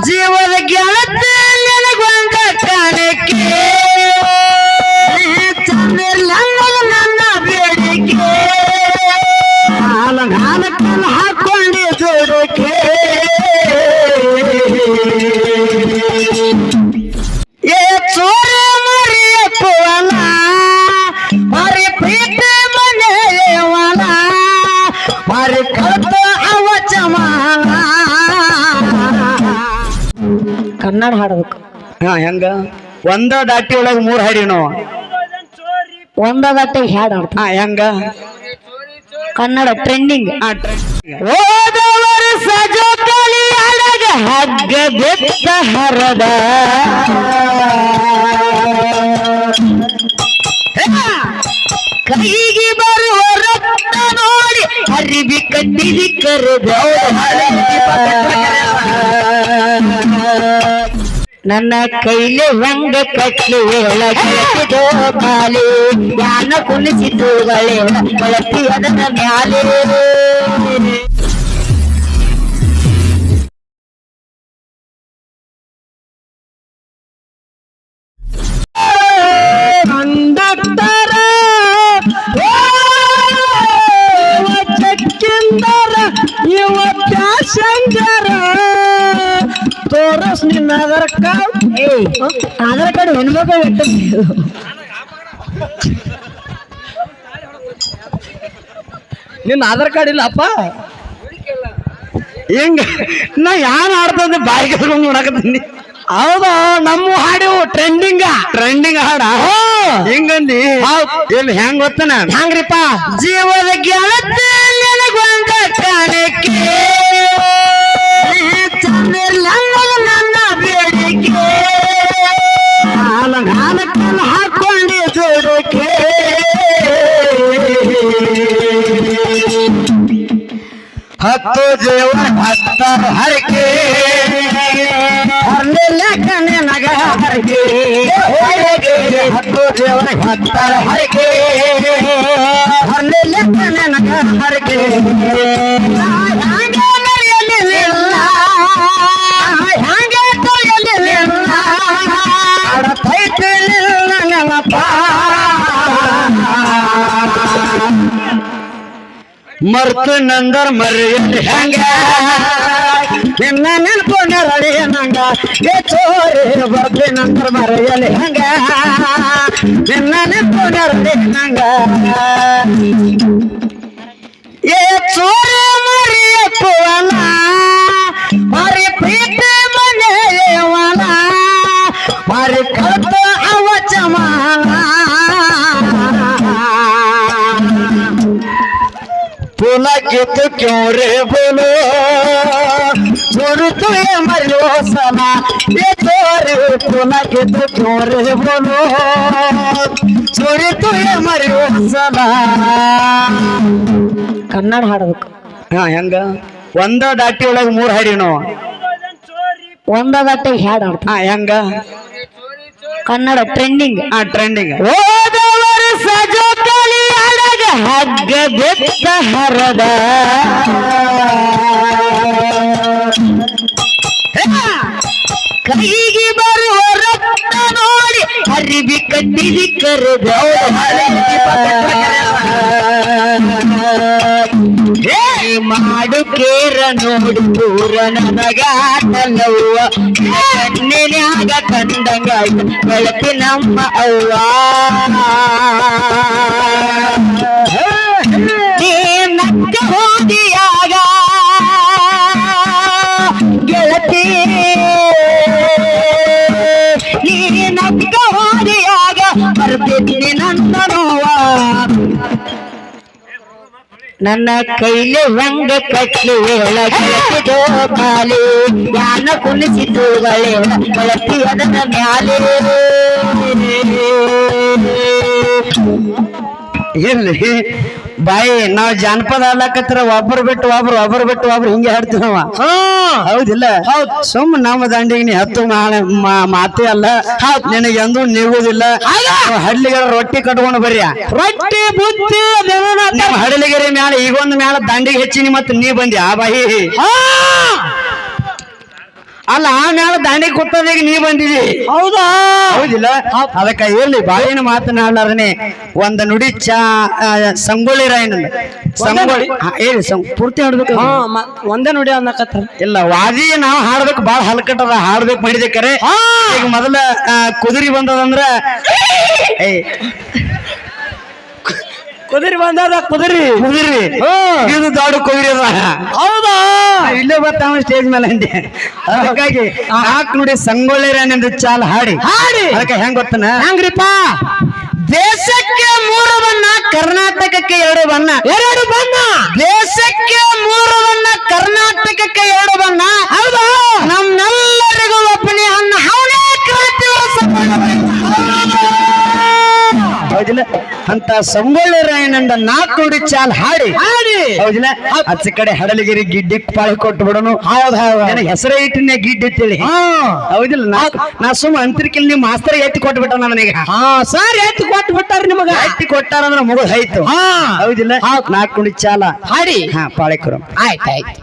ಜೀವದ ಗೆಳತಿ ನನಗೊಂದ ಕಾಣಿಕೆ ನನ್ನ ಬೇಡಿಕೆ ಹಾಲಕಲ್ಲ ಹಾಕೊಂಡಿ ದುಡುಕೆ ಏ ಚೋರಿ ಮರಿಯಪ್ಪವಲ್ಲ ಮರಿ ಪ್ರೀತಿ ಮನೆಯವಲ್ಲ ಮರಿ ಕಲ್ತ ಅವ ಚಮಾನ ಕನ್ನಡ ಹಾಡಬೇಕು. ಹೆಂಗ ಒಂದ ದಾಟಿ ಒಳಗ 3 ಹಾಡಿ ನಾವು ಒಂದ ದಾಟಿ ಹಾಡು ಹಾಡ್ತ ಹೆಂಗ ಕನ್ನಡ ಟ್ರೆಂಡಿಂಗ್ ಹೋದವರು ಸಜೋ ಕಲಿಯಾಡಗ ಹಗ್ಗ ಬೆತ್ತ ಹರದ ಕೈಗೆ ಬರುವ ರಕ್ತ ನೋಡಿ ಹರಿಬಿ ಕಟ್ಟಿದಿ ಕರೆದ ನನ್ನ ಕೈಲಿ ಹೆಂಗ ಕಟ್ಲಿ ಒಳಗಿದೋ ಕಾಲಿ ಯಾನ ಕುಣಿಸಿದ್ದು ಬಳಸಿ ಅದನ್ನ ಮ್ಯಾಲೆ ಕಂಡಕ್ಟರ ಚಕ್ಕಿಂದರ ಇವ ಪ್ಯಾಸೆಂಜರ ತೋರಸ್ ನಿನ್ನ ಆಧಾರ್ ಕಾರ್ಡ್ ಹೆಣ್ಮಕ್ಳು ಇಟ್ಟು ನಿನ್ನ ಆಧಾರ್ ಕಾರ್ಡ್ ಇಲ್ಲಪ್ಪ ಹೆಂಗ ನಾ ಯಾನ್ ಆಡ್ತಂದ್ರೆ ಬಾಯಿ ಕಸ್ಕೊಂಡ್ ನೋಡಕತ್ತೀನಿ. ಹೌದು ನಮ್ಮ ಹಾಡು ಟ್ರೆಂಡಿಂಗ್ ಹಾಡ ಹಿಂಗಂದಿ ಎಲ್ಲಿ ಹೆಂಗ್ ಗೊತ್ತನ ಹೆಂಗ್ರಿಪ್ಪ ಜೀವದ ಗೆಳತಿ ನನಗೊಂದ ಕಾಣಿಕೆ ನನ್ನ ಬೇಡಿಕೆ ಹಾಲಕಲ್ಲ ಹಾಕೊಂಡಿ ದುಡುಕೆ ಹತ್ತು ಜೀವ 10 ಹರಕೆ ಹರ್ಲಿಲ್ಲ ಕಣ್ಣೆ ನಗ ಹರಕೆ 10 ಜೀವ 10 ಹರಕೆ ಹರ್ಲಿಲ್ಲ ಕಣ್ಣೆ ನಗ ಹರಕೆ ಮರ್ತು ನಂದರ್ ಮರೆಯಲ್ಲಿ ಹೆಂಗ ನಿನ್ನ ನೆನ್ಕೊಂಡ ರಡಿ ನಂಗ ಏ ಚೋರಿ ಬರ್ತಿ ನಂದರ್ ಮರೆಯಲ್ಲಿ ಹೆಂಗ ನಿನ್ನ ನೆನ್ಕೊಂಡ ರಡಿ ನಂಗ ಏ ಚೋರಿ ಮರಿಯಪ್ಪವಲ್ಲ ಮರಿ ಪ್ರೀತಿ ಮನೆಯವಲ್ಲ ಮರಿ ಕಲ್ತ ಅವ ಚಮಾನ पुलकित क्यों रे बोलो छोड़ तू ये मरियो सला ये छोरे पुलकित क्यों रे बोलो छोड़ तू ये मरियो सला ಕನ್ನಡ ಹಾಡಬೇಕು. ಹೆಂಗ ಒಂದ ದಾಟಿ ಒಳಗ 3 ಹಾಡಿ ನಾವು ಒಂದ ದಾಟಿ ಹಾಡು ಹಾಡ್ತ ಹೆಂಗ ಕನ್ನಡ ಟ್ರೆಂಡಿಂಗ್ ಹೋದವರು ಸಜೋ ಕಲಿಯಾಡಗ ಹಗ್ಗ ಬೆತ್ತ ಹರದ ಕೈಗೆ ಬರುವ ರಕ್ತ ನೋಡಿ ಹರಿಬಿ ಕಟ್ಟಿದಿ ಕರೆದ ಮಾಡು ಕೇರ ನೋಡು ಪೂರ ನನಗಾಟಲ್ಲವ್ವ ಕಣ್ಣಿನ್ಯಾಗ ಕಂಡಂಗ ಬೆಳತಿ ನಮ್ಮ ಅವ್ವ ನಕ್ಕ ಹೋದಿಯಾಗ ಗೆಳತಿ ನೀ ನಕ್ಕ ಹೋದಿಯಾಗ ಬರ್ತಿದ್ನಿ ನನ್ನ ನೋವ ನನ್ನ ಕೈಲಿ ಹೆಂಗ ಕಟ್ಲಿ ಒಳಗಿದೋ ಕಾಲಿ ಯಾನ ಕುಣಿಸಿದ್ದು ಬಳಸಿ ಅದನ್ನ ಮ್ಯಾಲೆ ಇರ್ಲಿ ಬಾಯಿ ನಾವ್ ಜಾನಪದ ಅಲ್ಲಕತ್ರ ಒಬ್ಬರು ಬಿಟ್ಟು ಒಬ್ರು ಹಿಂಗೆ ಹಾಡ್ತೀವಿ ನಾವ ಹೌದಿಲ್ಲ ಸುಮ್ ನಮ್ಮ ದಂಡಿಗೆ ನೀ ಹತ್ತು ಮಾತೇ ಅಲ್ಲ ನಿನಗೆ ಎಂದೂ ನೀಗುದಿಲ್ಲ ಹಳ್ಳಿಗಳ ರೊಟ್ಟಿ ಕಟ್ಕೊಂಡು ಬರ್ರಿ ರೊಟ್ಟಿ ಬುತ್ತಿ ನಮ್ಮ ಹಡಲಿಗೆರೆ ಮ್ಯಾಲ ಈಗೊಂದು ಮ್ಯಾಲ ದಂಡಿಗೆ ಹೆಚ್ಚಿನಿ ಮತ್ತ ನೀ ಬಂದಿ ಆ ಬಾಯಿ ಅಲ್ಲ ಆಮ್ಯಾಲ ದಾಂಡಿ ಕೂತದಾಗ ನೀ ಬಂದಿದಿ. ಹೌದಾ? ಹೌದಿಲ್ಲ? ಅದಕ್ಕ ಇರ್ಲಿ ಬಾಳಿನ ಮಾತನಾಡ್ಲಾರನೆ ಒಂದ ನುಡಿ ಸಂಗೊಳ್ಳಿ ರಾಯಣ್ಣ ಸಂಗೊಳ್ಳಿ ಹೇಳಿ ಪೂರ್ತಿ ಹಾಡ್ಬೇಕು. ಒಂದೇ ನುಡಿ ಅನ್ನಕತ್ತ ಇಲ್ಲ ವಾದಿ ನಾವು ಹಾಡ್ಬೇಕು, ಬಾಳ ಹಲ್ಕಟ್ಟದ ಹಾಡ್ಬೇಕು ಮಾಡಿದೆ ಕರೆ. ಈಗ ಮೊದಲ ಕುದುರಿ ಬಂದದಂದ್ರ ಕುದುರಿ ಬಂದದ ಕುದುರಿ ಇದು ದೊಡ್ಡ ಕುದುರಿ ಅದ. ಹೌದಾ? ಇಲ್ಲೇ ಬರ್ತಾವ ಸ್ಟೇಜ್ ಮೇಲೆ ಅಂದೆ. ಅದಕ್ಕಾಗಿ ನಾಲ್ಕು ನುಡಿ ಸಂಗೊಳ್ಳಿ ರಾಯಣ್ಣ ಚಾಲ ಹಾಡಿ ಅದಕ್ಕೆ ಹೆಂಗ್ ಗೊತ್ತನ? ಹೆಂಗ್ರಿಪ್ಪ? ದೇಶಕ್ಕೆ 3 ಬಣ್ಣ, ಕರ್ನಾಟಕಕ್ಕೆ 2 ಬಣ್ಣ. 2 ಬಣ್ಣ. ದೇಶಕ್ಕೆ 3 ಬಣ್ಣ, ಕರ್ನಾಟಕಕ್ಕೆ 2 ಬಣ್ಣ. ಹೌದಾ? ನಮ್ಮೆಲ್ಲರಿಗೂ ಒಬ್ಬನೇ ಅನ್ನ, ಅವನೇ ಕ್ರಾಂತಿ. ಹೌದಿಲ್ಲ? ಅಂತ ಸಂಗೊಳ್ಳಿ ರಾಯಣ್ಣಂದ 4 ನುಡಿ ಚಾಲ್ ಹಾಡಿ ಹೌದಿಲ್ಲ? ಆಚೆ ಕಡೆ ಹಡಲಗಿರಿ ಗಿಡ್ಡಿ ಪಾಳಿ ಕೊಟ್ಟು ಬಿಡೋನು. ನನಗೆ ಹೆಸರೇ ಇಟ್ಟಿನ ಗಿಡ್ಡಿ ಅಂತೇಳಿ. ಹೌದಿಲ್ಲ? ನಾ ಸುಮ್ಮ ಅಂತಿರ್ಕಿಲ್ ನಿಮ್ ಮಾಸ್ತರ್ ಎತ್ತಿ ಕೊಟ್ಟು ಬಿಟ್ಟ ನನಗೆ. ಸರ್ ಎತ್ತಿ ಕೊಟ್ಟು ಬಿಟ್ಟಾರ ನಿಮಗ. ಎತ್ತಿ ಕೊಟ್ಟಾರಂದ್ರ ಮುಗಿದ್ ಆಯ್ತು. ಹೌದಿಲ್ಲ? 4 ನುಡಿ ಚಾಲ ಹಾಡಿ ಪಾಳಿ ಕೊಡು. ಆಯ್ತಾಯ್ತು.